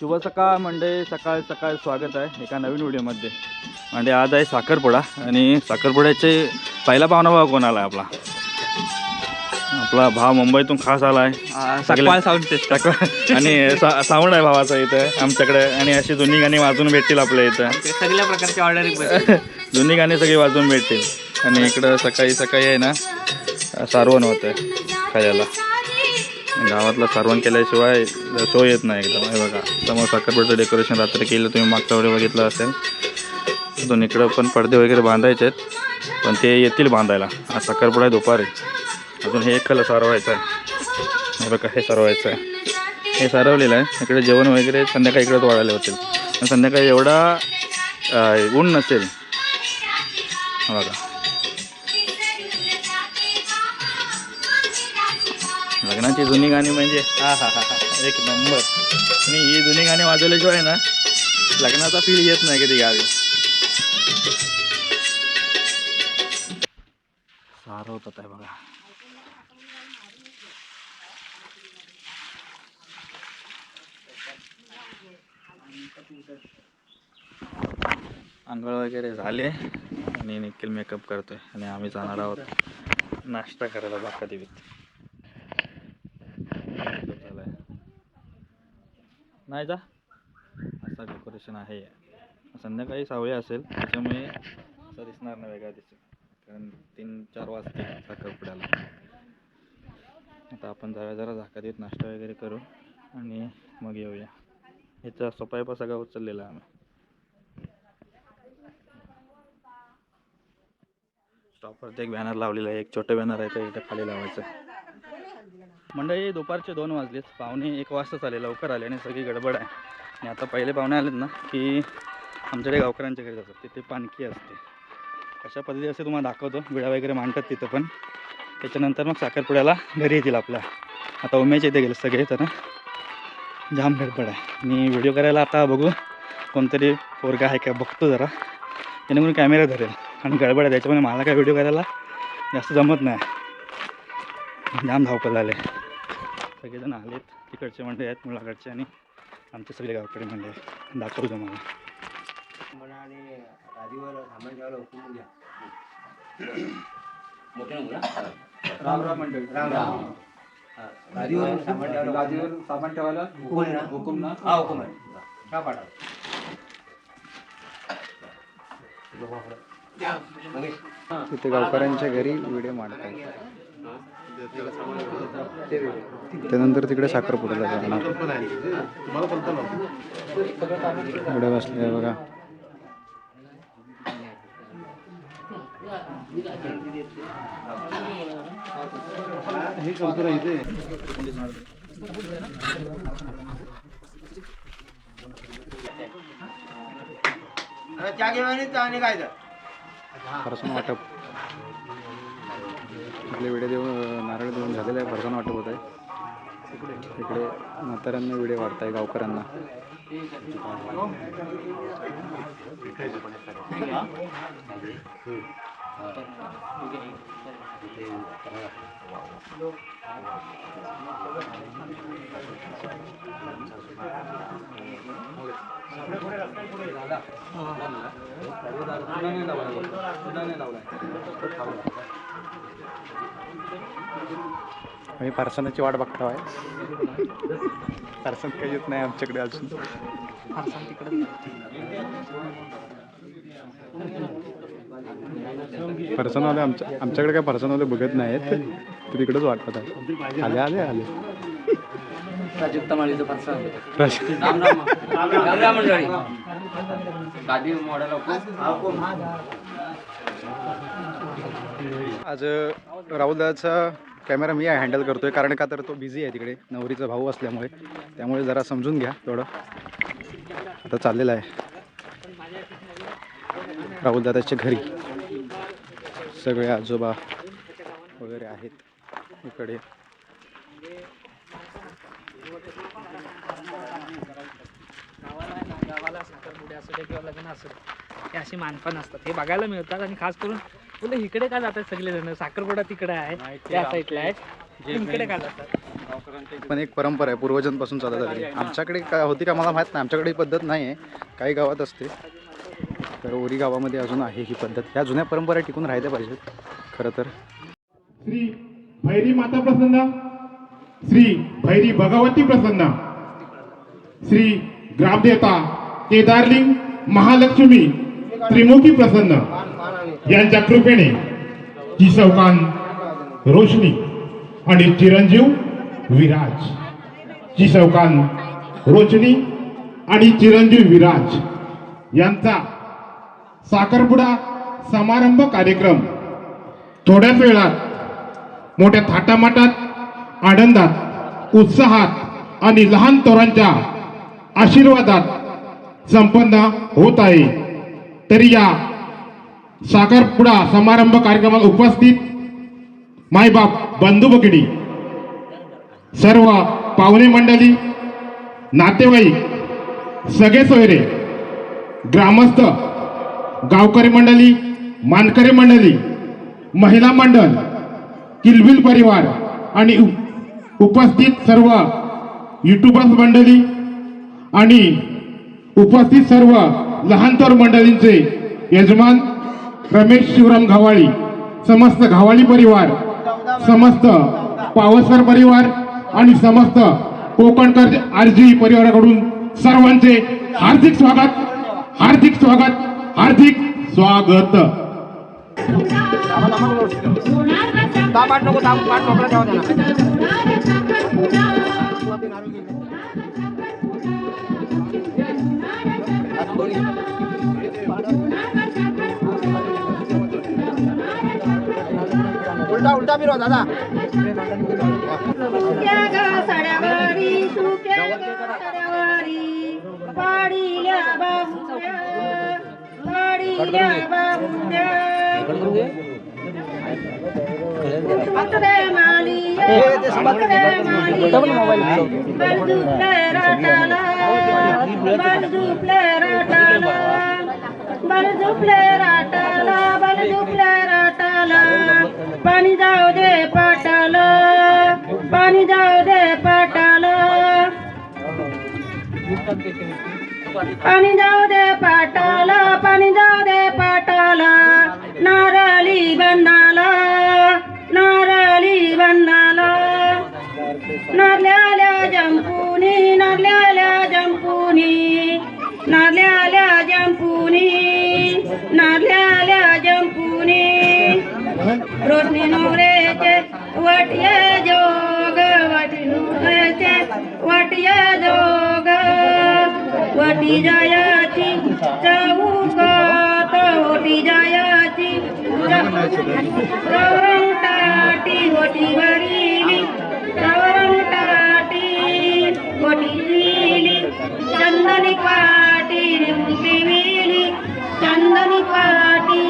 शुभ सकाळ म्हणजे सकाळ सकाळ स्वागत आहे एका नवीन व्हिडिओमध्ये. म्हणजे आज आहे साखरपुडा आणि साखरपुड्याचे पहिला पाहुणा भाव कोण आला आपला आपला भाव मुंबईतून खास आला आहे. सकाळ साऊंड सिस्टम आणि साऊंड आहे भावाचा इथं आमच्याकडे. आणि अशी जुनी गाणी वाजून भेटतील आपल्या इथं. सगळ्या प्रकारची ऑर्डर जुनी गाणी सगळी वाजून भेटतील. आणि इकडं सकाळी सकाळी आहे ना सारवण होतं खायला. गावातला सारवण केल्याशिवाय शो येत नाही एकदम. आहे बघा समोर साखरपुड्याचं डेकोरेशन रात्री केलं, तुम्ही मागचा व्हिडिओ बघितला असेल. अजून इकडं पण पडदे वगैरे बांधायचे आहेत, पण ते येतील बांधायला. आज साखरपुडा आहे दुपारी. अजून हे एक सारवायचं आहे. हे बघा हे सारवायचं आहे, हे सारवलेलं आहे. इकडे जेवण वगैरे संध्याकाळी इकडेच वाढायला होतील. आणि संध्याकाळी एवढा ऊन नसेल. बघा लग्नाची जुनी गाणी म्हणजे एक नंबर. आणि ही जुनी गाणी वाजवल्याशिवाय ना लग्नाचा फील येत नाही कधी गावी. सारवतात आहे बघा. आंघोळ वगैरे झाले आणि निखिल मेकअप करतोय आणि आम्ही जाणार आहोत नाश्ता करायला बाका देवीत. नाही जा असं डेकोरेशन आहे. संध्याकाळी सावळी असेल त्याच्यामुळे असं दिसणार नाही, वेगळा दिसेल. कारण 3-4 वाजते साखरपुड्याला. आता आपण जरा झाका देत नाश्ता वगैरे करू आणि मग येऊया. ह्याचा सोपायपा सगळा उचललेला आहे आम्ही. स्टॉपवरती एक बॅनर लावलेला आहे, एक छोटं बॅनर आहे ते इथं खाली लावायचं. मंडळी दुपारचे 2 वाजलेत. पाहुणे 1 वाजता आले, लवकर आले आणि सगळी गडबड आहे. आणि आता पहिले पाहुणे आलेत ना की आमच्याकडे गावकऱ्यांच्या घरी जातात, तिथे पानखी असते. कशा पद्धती असते तुम्हाला दाखवतो. विडा वगैरे मांडतात तिथं पण. त्याच्यानंतर मग साखरपुड्याला घरी येतील आपल्या. आता उमेश येथे गेले सगळे, तर जाम गडबड आहे. आणि व्हिडिओ करायला आता बघू कोणतरी पोरगा आहे का बघतो जरा, जेणेकरून कॅमेरा धरेल. आणि गडबड आहे त्याच्यामुळे मला काय व्हिडिओ करायला जास्त जमत नाही. जाम धावपळ झाले. सगळेजण आलेत, तिकडचे मंडळी आहेत मुलाकडचे आणि आमचे सगळे गावकडे मंडळी आहेत. दाखवतो तुम्हाला. राम राम मंडळी. राम राम. गादीवर सामान ठेवायला हुकुम ना. हा हुकुम आहे. का पाठा तिथे गावकऱ्यांच्या घरी व्हिडिओ मांडतात. त्यानंतर तिकडे साखरपुड्याला जाणार. एवढे बसले बघा. फरसाण वाटप आपले व्हिडिओ देऊन नारळ देऊन झालेलं आहे. फरसाण वाटप होत आहे. इकडे म्हाताऱ्यांना व्हिडिओ वाटत गावकऱ्यांना. आम्ही फरसाणाची वाट बघतो आहे. फरसाण काही येत नाही आमच्याकडे अजून. फरसाणवाले आमच्याकडे काय फरसाणवाले बघत नाहीत, ते तिकडेच वाटत आहे. आले आले आले. प्राजक्ता माळीचं फरसाण. आज राहुलदाचा कॅमेरा मी हँडल करतोय, कारण का तर तो बिझी आहे तिकडे नवरीचा भाऊ असल्यामुळे. त्यामुळे जरा समजून घ्या थोडं. आता चाललेलं आहे राहुलदादाच्या घरी. सगळे आजोबा वगैरे आहेत इकडे. गावाला साखरपुडे असू किंवा लग्न असू हे अशी मानपान असतात, हे बघायला मिळतात. आणि खास करून बोलले इकडे का जातात सगळे जण. साखरपुडा तिकडे आहे, त्या साईडला आहे, इकडे का जातात. पण एक परंपरा आहे, पूर्वजांपासून चालत आली. आमच्याकडे काय होती का मला माहीत नाही, आमच्याकडे ही पद्धत नाही आहे, काही गावात असते. तर ओरी गावामध्ये अजून आहे ही पद्धत. ह्या जुन्या परंपरा टिकून राहिल्या पाहिजेत खरं तर. श्री भैरी माता प्रसन्न, श्री भैरी भगवती प्रसन्न, श्री ग्रामदेवता केदारलिंग महालक्ष्मी त्रिमुखी प्रसन्न यांच्या कृपेने जी चौकान रोशनी आणि चिरंजीव विराज, जी चौकान रोशनी आणि चिरंजीव विराज यांचा साखरपुडा समारंभ कार्यक्रम थोड्याच वेळात मोठ्या थाटामाटात, आनंदात, उत्साहात आणि लहान थोरांच्या आशीर्वादात संपन्न होत आहे. तरी या साखरपुडा समारंभ कार्यक्रमात उपस्थित मायबाप, बंधू भगिनी, सर्व पाहुणे मंडळी, नातेवाईक, सगळे सोयरे, ग्रामस्थ, गावकरी मंडळी, मानकरी मंडळी, महिला मंडळ, किलबिल परिवार आणि उपस्थित सर्व युट्यूबर्स मंडळी आणि उपस्थित सर्व लहान थोर मंडळींचे यजमान रमेश शिवराम घावाळी, समस्त घावाळी परिवार, समस्त पावसकर परिवार आणि समस्त कोकणकर आरजी परिवाराकडून सर्वांचे हार्दिक स्वागत, हार्दिक स्वागत, हार्दिक स्वागत. उलटा उलटा फिरवा दादा. पाणी जाऊ दे पाटाला, पाणी जाऊ दे पाटाला, पाणी जाऊ दे पाटाला, पाणी जाऊ दे पाटाला, नारळी बंडाला, नारळी बंडाला, नारल्याल्या जंपुनी, नारल्याल्या जंपुनी, नारल्याल्या जंपुनी, नारल्याल्या जंपुनी, रोशनी नवरेचे वाटिये जोग, वाटी नवरेचे वाटिये जोग, वाटी जायाची चौकात, वाटी जायाची चौरंग टाटी, वाटी भरिली चौरंग टाटी, वाटी लिहिली चंदनी पाटी, मुक्ती मिली चंदनी पाटी,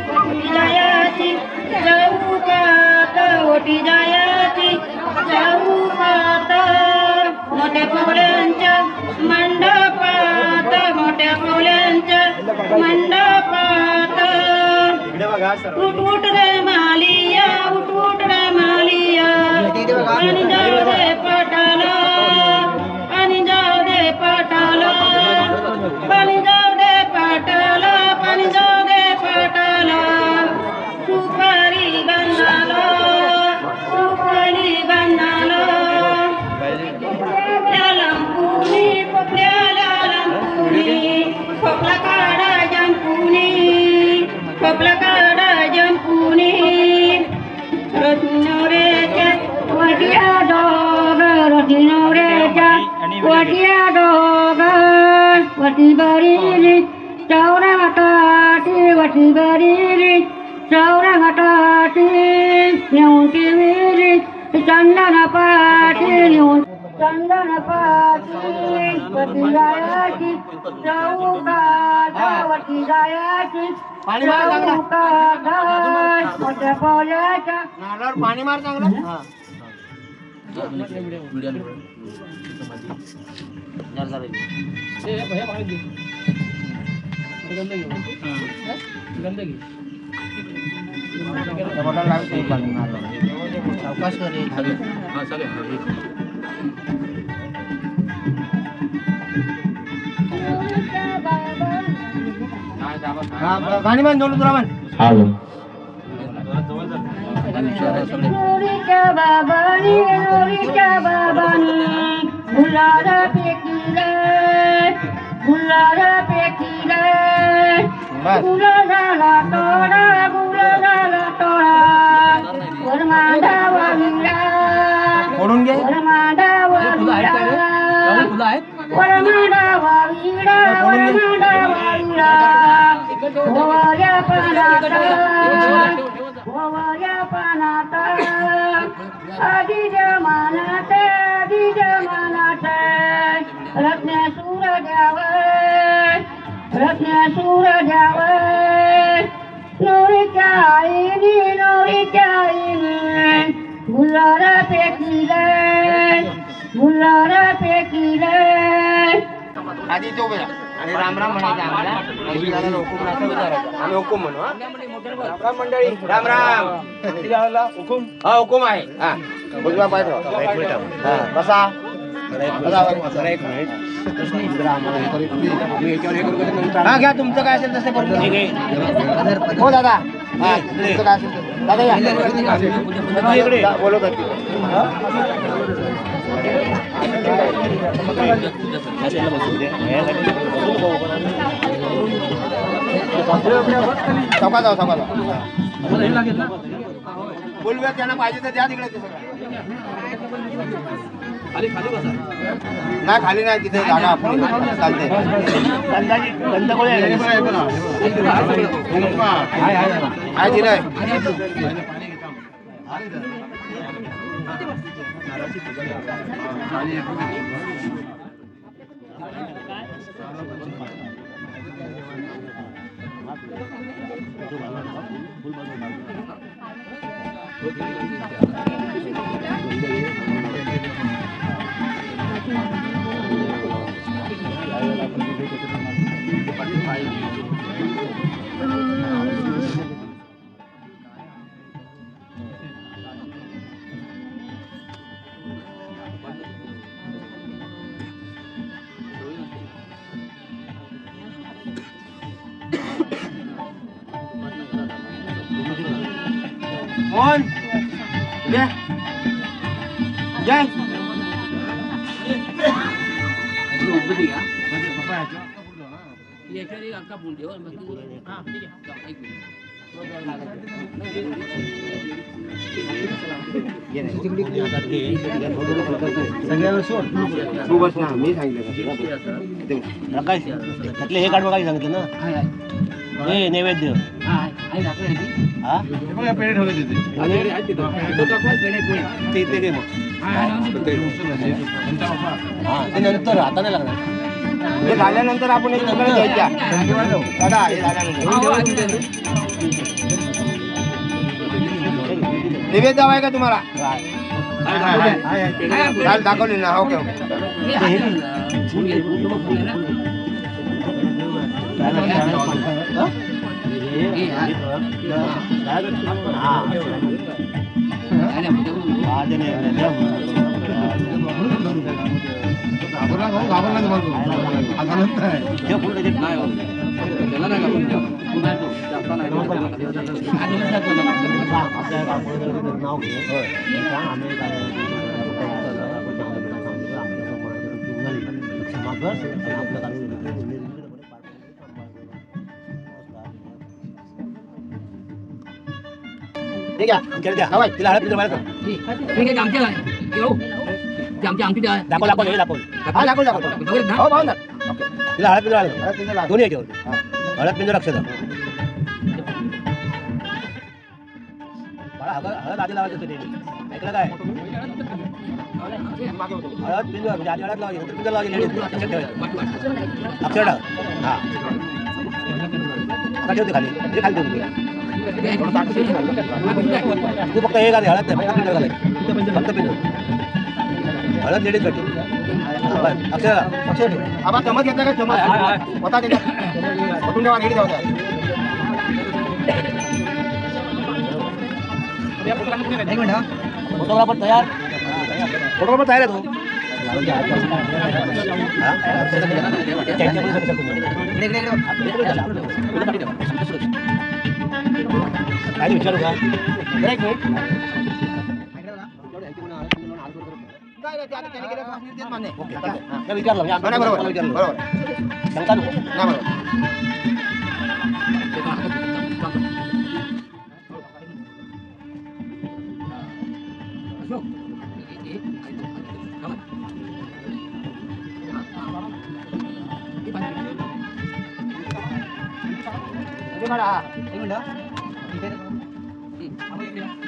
वाटी जायाची चौकात, वाटी जायाची चौकात, मोठ्या पावलांच्या मंडपात, मोठ्या पावलांच्या मंडपात, उठ उठ रे मालिया, उठ उठ रे मालिया, पाणी जाऊ दे पाटाला, पाणी जाऊ दे पाटाला, पाणी जाऊ दे पाटाला, पाणी जाऊ दे पाटाला, सुपारी बंधाला, सुपारी बंधाला, लंपुनी, पोपल्याला लंपुनी, खोपला काढा जंपुनी, खोपला काढा जंपुनी, रोशनी नवरेच्या वाटिया डोग, रोशनी नवरेच्या वाटिया डोग, वाटी भरिली चौरंग टाटी, वाटी भरिली चौरंग टाटी, नेऊन ठेविली चंदन पाटी, नेऊन चंदन पाटी, वाटी जायाची चौकात, वाटी जायाची चौकात, मोठ्या पावलाच्या नारळावर पाणी मार चांगलं. गंदगी सावकाश कर रे, धागे. हा चालेल. हा, गाणी मान जोडून तुला मान. नोरीच्या बाबानी गुलार पेकिले गुलाला तोडा वरमांडावा विडा ओढून घे. वरमांडावा विडा ओवाल्या पानात आधी जमानात रत्न सूर द्यावं नोरीच्या आईने गुलार पेकिले आधी तो बोला आणि राम राम म्हणायचं आम्हाला. आणि दादाला हुकूम नसेल विचारायचं. आम्ही हुकूम म्हणू हा. राम राम मंडळी. राम राम. हुकूम. हा हुकूम आहे. हा उजवा पाय ठेवा. हा बसा. हा घ्या तुमचं काय असेल तसं करून घ्या. हो दादा. हा तुमचं काय असेल तसं. दादा या. बोलत होती. सभा जाऊ बोलूया त्यांना पाहिजे तर द्या तिकडे. नाही खाली नाही तिथे जागा आपण चालते. आहे दिलंय. मोहन जय जय सगळ्यांना सोड. तू बस ना. मी सांगितलं काय त्यातले हे काढ काय सांगितलं ना हे नैवेद्य हा पेढे ठेवले तिथे. ते दे मग हा ते नंतर आता नाही लागणार. हे झाल्यानंतर आपण एक सगळं घ्यायच्या. दादा हे झाल्यानंतर नैवेद्य हवाय का तुम्हाला. दाखवली ना. Okay okay. नाव घे ठीक आहे. द्या हवाय तिला हळद पिंजर बाहेर कर. दाखव दाखव हे दाखव हा दाखव हो भाऊ ना. तिला हळद पिंजर बाहेर कर. दोन्ही याच्यावर हळद पिंजर अक्षर हळद आधी लावायचं होतं ते ऐकलं काय. हळद पिंजर म्हणजे आधी हळद लावायची नंतर पिंजर लावायची लक्षात ठेवायचं. अक्षर हा आता ठेवते खाली हे खाली ठेवते. तू फक्त हे घाल हळद नाही पिंजर घालायचं फक्त पिंजर हळद लेडीज भेटते. अक्षर अक्षय ठेव. आबा चमच घेतला का चमच होता त्याच्यात कुठून ठेवा रेडी जाऊ द्या. एक मिनिट. फोटोग्राफर तयार फोटोग्राफर तयार आहे तो काय विचारू का विचारलं बरोबर शंका नको नाही बरोबर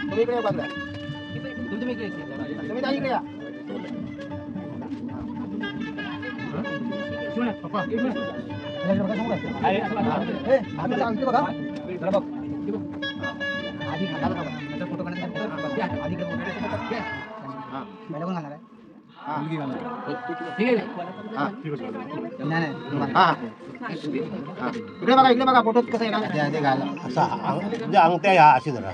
तुम्ही इकडे बाजूला तुम्ही इकडे या इकडे बघा फोटोत कसं आहे ना म्हणजे अंगठ्या ह्या अशी जरा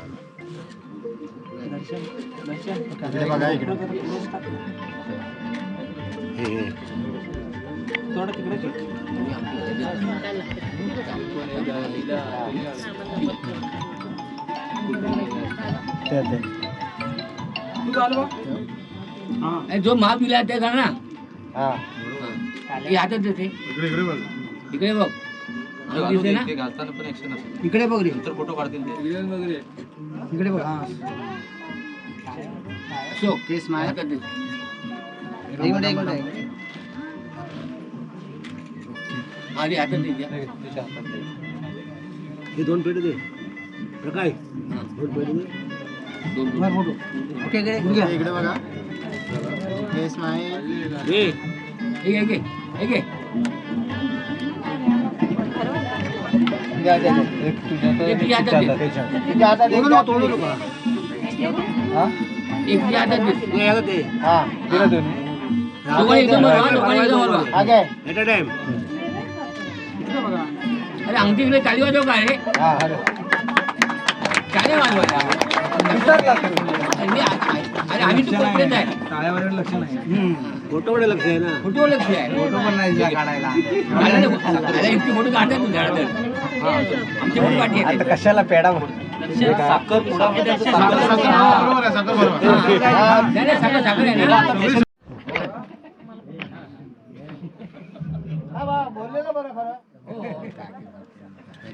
इकडे बघा इकडे हे जो माप दिला ते का ना हा हे हातात देते इकडे बघ दिसते ना इकडे बघ रे फोटो काढतील ते इकडे बघ अशोक केस माय हातात दे. एक मिनिट आधी हातात दे द्या. हे दोन पेटी दे प्रकाश दोन पेटी दे दोन फोटो ओके इकडे बघा केस माय हे एक एक एक एक द्या एक तुझ्या हातात दे. तुझ्या हातात तोडू नका हा एक तुझ्या हातात दे. हे आता ते हा दोघांनी एकदम बरोबर, दोघांनी एकदम बरोबर. आगे एट अ टाइम अरे अंगठी इकडे चाली वाजव काय रे हा चाली वाजवायला अरे आम्ही तू कॉन्फिडन्स आहे फोटोकडे लक्ष आहे ना फोटो लक्ष आहे फोटो पण नाही काढायला अरे इतके फोटो काढतात तू झाड तर आमचे फोटो काढते आता कशाला पेडा साखर पुडा बरोबर आहे साखर बरोबर नाही साखर साखर आहे ना बोललेलं बरं खरं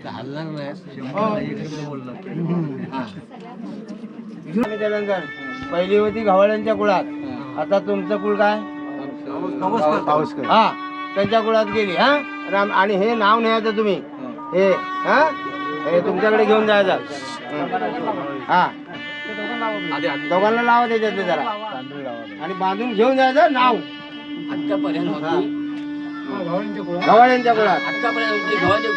हलणार नाही त्यानंतर पहिली होती घवाळ्यांच्या कुळात आता तुमचं कुळ काय पाऊसकर हा त्यांच्या कुळात गेली हा राम आणि हे नाव न्यायचं तुम्ही हे हा हे तुमच्याकडे घेऊन जायचं हा दोघांना लावा त्याच्यातले जरा आणि बांधून घेऊन जायचं नाव आतापर्यंत होती घवाळ्यांच्या कुळात आतापर्यंत गव्हाचे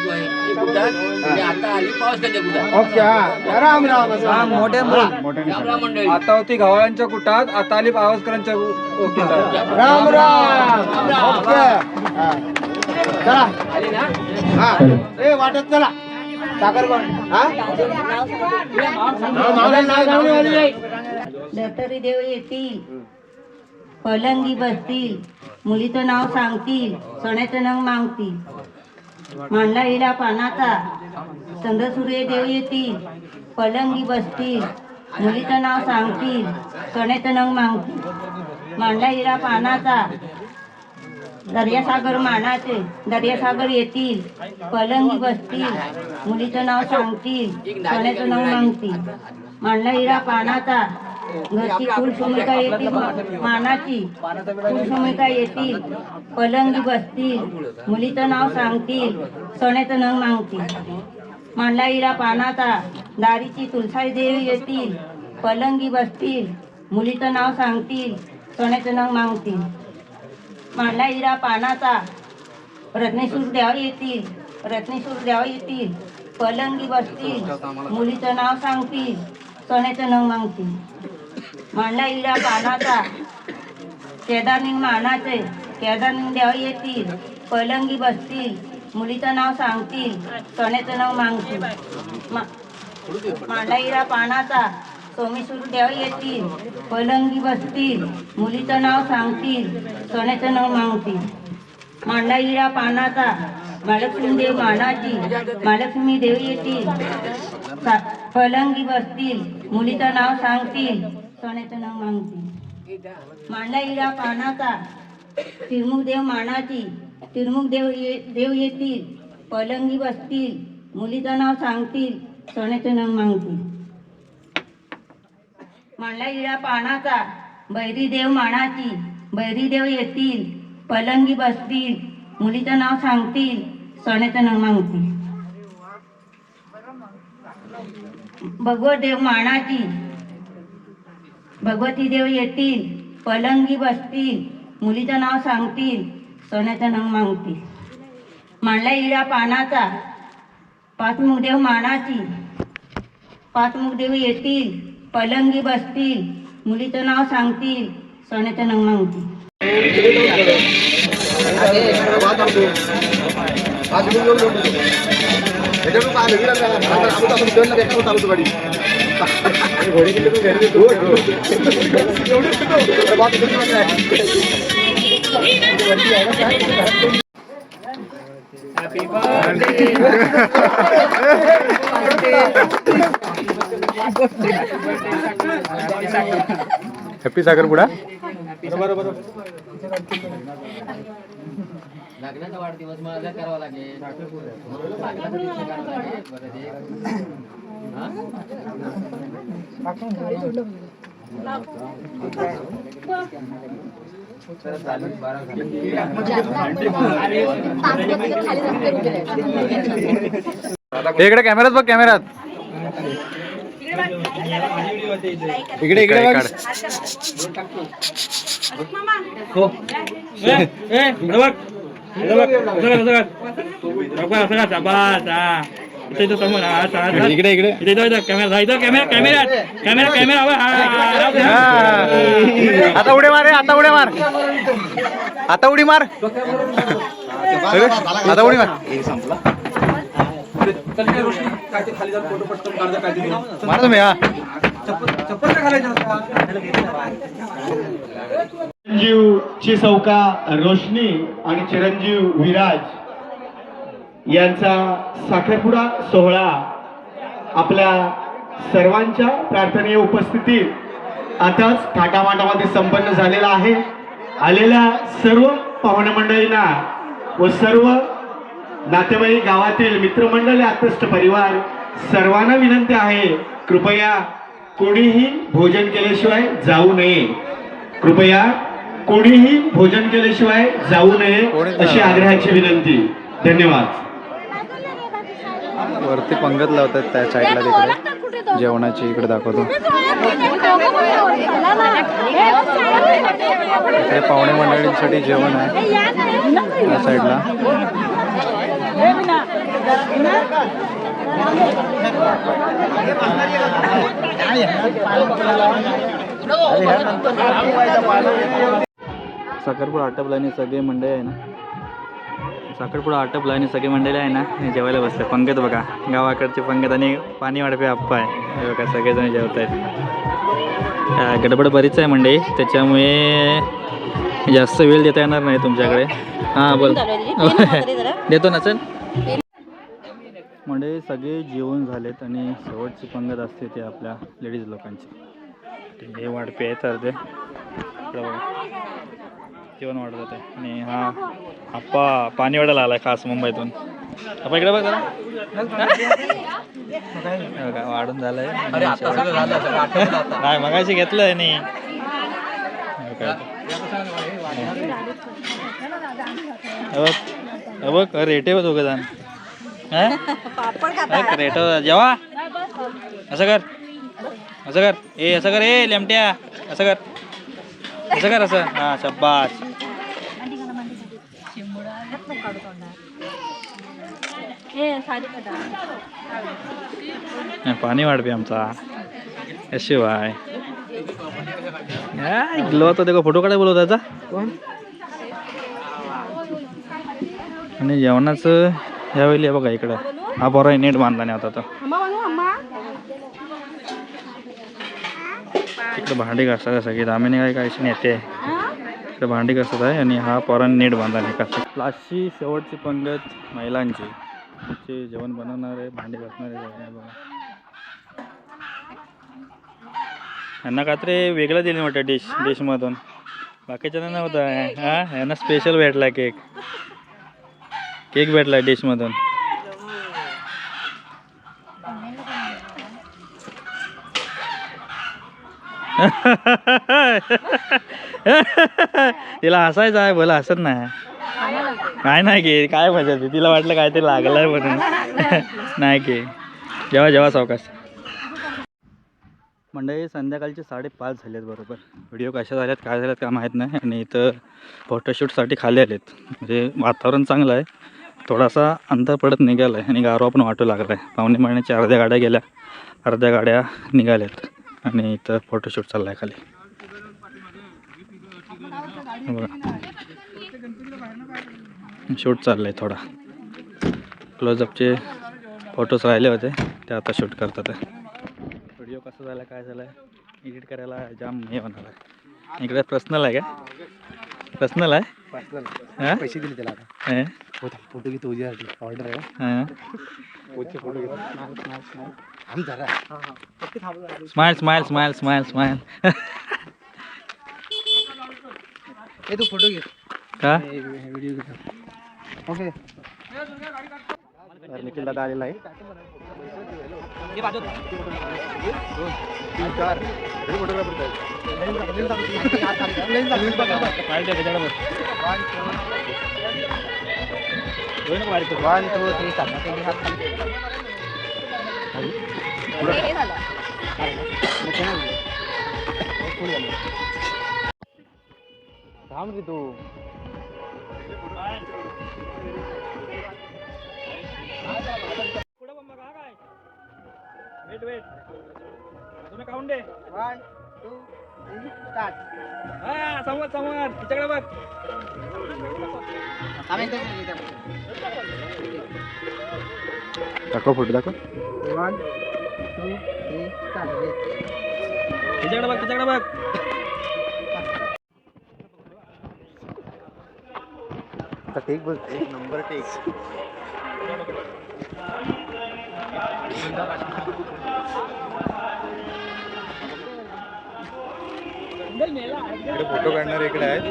कुटात आणि आता आली पावसाच्या कुटात ओके हा राम राम रामराम मंडळी आता होती गव्हाळ्यांच्या कुटात आता आली पावसकरांच्या कुटात राम राम ओके हा. चला आली ना हा ए वाटत चला साखर कोण हा दत्तरी देव येतील पलंगी बसतील मुलीचं नाव सांगतील सोन्याचं नंग मागतील मांडला हिला पानाचा चंद्रसूर्य देव येतील पलंगी बसतील मुलीचं नाव सांगतील सोन्याचं नंग मागतील मांडला हिला पानाचा दर्यासागर मानाचे दर्यासागर येतील पलंगी बसतील मुलीचं नाव सांगतील सोन्याचं नंग मागतील मांडला हिरा पानाचा घरची कुलसुमिका येतील मानाची कुलसुमिका येतील पलंगी बसतील मुलीचं नाव सांगतील सोन्याचं नंग मागतील मांडला हिरा पानाचा दारीची तुलसाई देवी येतील पलंगी बसतील मुलीचं नाव सांगतील सोन्याचं नंग मागतील मांडला हिरा पानाचा रत्नेश्वर देव येतील रत्नेश्वर देव येतील पलंगी बसतील मुलीचं नाव सांगतील सोन्याचं नंग मागतील मांडला हिरा पानाचा केदारलिंग मानाचे केदारलिंग देव येतील पलंगी बसतील मुलीचं नाव सांगतील सोन्याचं नाव मागतील मांडला हिरा पानाचा सोमेश्वर येतील, पलंगी बसतील, मुलीचं नाव सांगतील, सोन्याचं नाव मागतील. मांडा हिरा पानाचा, महालक्ष्मी देव मानाची, महालक्ष्मी देव येतील, पलंगी बसतील, मुलीचं नाव सांगतील, सोन्याचं नाव मागतील. मांडा हिरा पानाचा, तिरमुख देव मानाची, तिरमुख देव येतील, पलंगी बसतील, मुलीचं नाव सांगतील, सोन्याचं नाव मागतील. मांडला हिरा पानाचा, बैरी देव मानाची, बैरी देव येतील, पलंगी बसतील, मुलीचं नाव सांगतील, सोन्याचं नाव मागतील. भगवत देव मानाची, भगवती देव येतील, पलंगी बसतील, मुलीचं नाव सांगतील, सोन्याचं नाव मागतील. मांडला हिरा पानाचा, पाचमुख देव मानाची, पाचमुख देव येतील, पलंगी बसतील, मुलीचं नाव सांगतील, सोन्याचं नाव मागतील. हॅपी साखरपुडा. लग्नाचा वाढदिवस मला करावा लागेल. इकडे कॅमेरात बघ, कॅमेरात इकडे इकडे बघ. हो इकडे इकडे आता उडी मार, आता उडी मार, आता उडी मार, आता उडी मार. मार तुम्ही. हा चिरंजीव चिसौका रोशनी आणि चिरंजीव विराज यांचा साखरपुडा सोहळा आपल्या सर्वांच्या प्रार्थनीय उपस्थितीत आताच थाटामाटामध्ये संपन्न झालेला आहे. आलेल्या सर्व पाहुणे मंडळींना व सर्व नातेवाईक, गावातील मित्रमंडळी, आत्तष्ट परिवार सर्वांना विनंती आहे, कृपया कोणीही भोजन केल्याशिवाय जाऊ नये. कृपया कोणीही भोजन केल्याशिवाय जाऊ नये अशी आग्रहाची विनंती. धन्यवाद. वरती पंगत लावतात त्या साईडला, तिकडे जेवणाची इकडे दाखवतो. इकडे पाहुणे मंडळींसाठी जेवण आहे त्या साईडला. साखरपुडा आटपला आणि सगळे मंडळी आहे ना, साखरपुडा आटपला आणि सगळे मंडळी आहे ना जेवायला बसले. पंगत बघा, गावाकडची पंगत आणि पाणी वाढपे आप्पा आहे. हे बघा सगळेजण जेवत आहेत. गडबड बरीच आहे मंडळी, त्याच्यामुळे जास्त वेळ देता येणार नाही तुमच्याकडे. हां बोल. देतो ना चल. मंडळी सगळे जेवण झालेत आणि शेवटची पंगत असते ते आपल्या लेडीज लोकांची. हे वाढपे आहे तर ते जेवण वाढत आहे. आणि हा आप्पा पाणी वाढायला आलाय खास मुंबईतून. आपण इकडे बघ जरा. वाढून झालंय नाही, मगाशी घेतलंय नाही. बघ रेटे बघ दोघं जण. रेट जेवा असं कर, असं कर, ए असं कर, ए लेमट्या असं कर, असं कर, असं. हा शब्बास. पाणी वाढवे आमचा शिवाय ग्लो तो देखो फोटो काढाय बोलवता त्याचा. आणि जेवणाचं यावेळी बघा इकडं हा बरा नेट बांधला नाही आता. तिकडे भांडी घासतात आहे सगळी. दामिनी काय काहीशी नेते इकडे भांडी घासत आहे आणि हा पोरांनी नीट बांधा नाही. लास्टची शेवटची पंगत महिलांची. आमचे जेवण बनवणारे भांडी घासणारे आहे बघा. यांना काहीतरी वेगळं दिलं वाटतं डिशमधून. बाकीच्या नव्हता. हां यांना स्पेशल भेटला केक भेटला डिशमधून. तिला हसायचं आहे बोला हसत नाही. काय नाही की काय मजा ती तिला वाटलं काहीतरी लागलं आहे म्हणून. नाही की जेव्हा सावकाश. मंडळी संध्याकाळचे 5:30 झालेत बरोबर. व्हिडिओ कशा झाल्यात काय झाल्यात काय माहीत नाही. आणि इथं फोटोशूटसाठी खाली आलेत. म्हणजे वातावरण चांगलं आहे. थोडासा अंतर पडत निघाला आहे आणि गारवा पण वाटू लागला आहे. पावणे महिन्याच्या अर्ध्या गाड्या गेल्या, अर्ध्या गाड्या निघाल्यात आणि इथं फोटोशूट चालला आहे खाली बघा. शूट चाललं आहे थोडा. क्लोजअपचे फोटोज राहिले होते ते आता शूट करतात आहे. व्हिडिओ कसा झाला काय झाला एडिट करायला जाम हे होणार आहे. इकडे पर्सनल आहे का? पर्सनल आहे. हां पैसे दिले त्याला आता. हां फोटो घेतो उद्यासाठी ऑर्डर आहे. हां फोटो घेतो आम जरा smile smile smile smile smile. ए तू फोटो घे का व्हिडिओ घेतो. ओके निखिल दादा आलेला आहे. थांब रे तू. वेट तुम्ही काउंट दे. 1 2 3 स्टार्ट. हां समोर तिच्याकडे बघ. दाखव फोटो दाखव. 1 2 3 स्टार्ट. तिच्याकडे बघ. आता टेक बघ. एक नंबर टेक. इकडे फोटो काढणारे इकडे आहेत.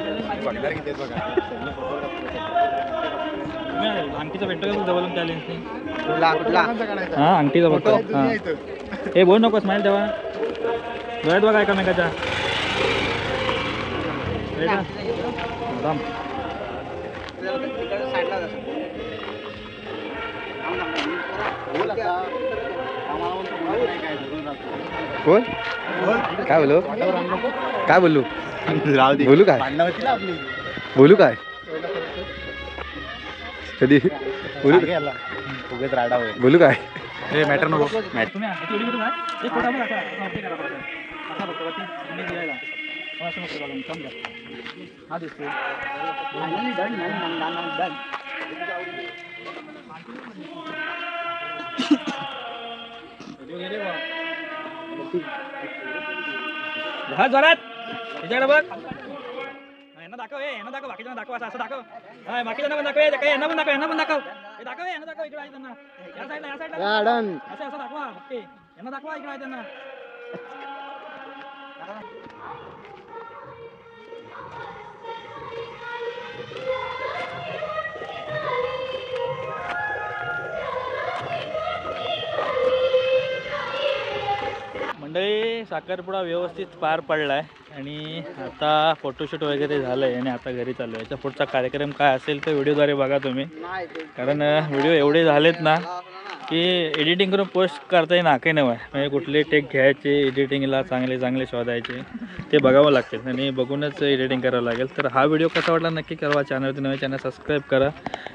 बघणार किती आहेत बघा. अंगठीचा भेटतो का जवळून त्या लेन्सने? हां अंगठीचा बघतो. हां हे बोल नको स्माईल तेव्हा डोळ्यात बघा एकामेकाच्या. कोण काय बोलू बोलू काय कधी बोलू काय हे मॅटर नको. तुम्ही फोटो बघा असा बघतो तुम्ही द्यायला असं नको घालून कम घ्या. हा दिसतो हा जोरात. तिच्याकडे बघ. यांना दाखव. यांना दाखव. बाकीच्या दाखव. असं दाखव. हा बाकीच्या पण दाखव. यांना पण दाखव. यांना दाखव. यांना दाखव. इकडे आहे त्यांना. या साईडला असं दाखवा. ओके यांना दाखवा. इकडे आहे त्यांना. मंडळी साखरपुडा व्यवस्थित पार पडला आहे आणि आता फोटोशूट वगैरे झालं आहे आणि आता घरी चाललो आहे. याच्या पुढचा कार्यक्रम काय असेल तर व्हिडिओद्वारे बघा तुम्ही. कारण व्हिडिओ एवढे झालेत ना की एडिटिंग करून पोस्ट करता येईना काही नाही. म्हणजे कुठले टेक घ्यायचे एडिटिंगला चांगले शोधायचे ते बघावं लागतील आणि बघूनच एडिटिंग करावं लागेल. तर हा व्हिडिओ कसा वाटला नक्की कळवा. चॅनलवरती नवे चॅनल सबस्क्राईब करा.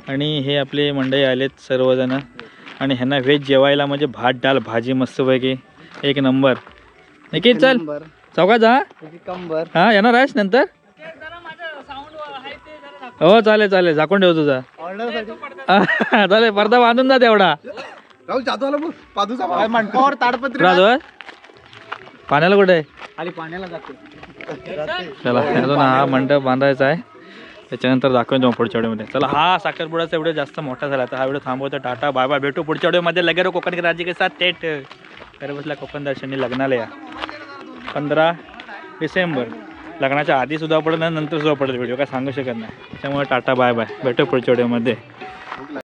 आणि हे आपले मंडळी आलेत सर्वजण आणि ह्यांना व्हेज जेवायला म्हणजे भात डाळ भाजी मस्तपैकी एक नंबर. निखिल चल चौकात जा. हां येणार आहेस नंतर. हो चालेल झाकून ठेव तुझा. चालेल पडदा बांधून जा तेवढा. राहुल जाधव आला बघ. पादूचा मंडपावर ताडपत्री. पाण्याला कुठे आहे खाली पाण्याला जातो. चला अजून हा मंडप बांधायचा आहे, त्याच्यानंतर दाखवेन तुम्हाला पुढच्या व्हिडिओमध्ये. चला हा साखरपुड्याचा व्हिडिओ जास्त मोठा झाला तर हा व्हिडिओ थांबवतो. टाटा बाय बाय, भेटू पुढच्या व्हिडिओमध्ये. लगे कोकण के राज्य के साथ थेट घर बसल्या कोकण दर्शनी लग्नाला या. 15 डिसेंबर लग्नाच्या आधी सुद्धा पडेल आणि नंतर सुद्धा पडेल व्हिडिओ, काय सांगू शकत नाही. त्याच्यामुळे टाटा बाय बाय, भेटू पुढच्या व्हिडिओमध्ये.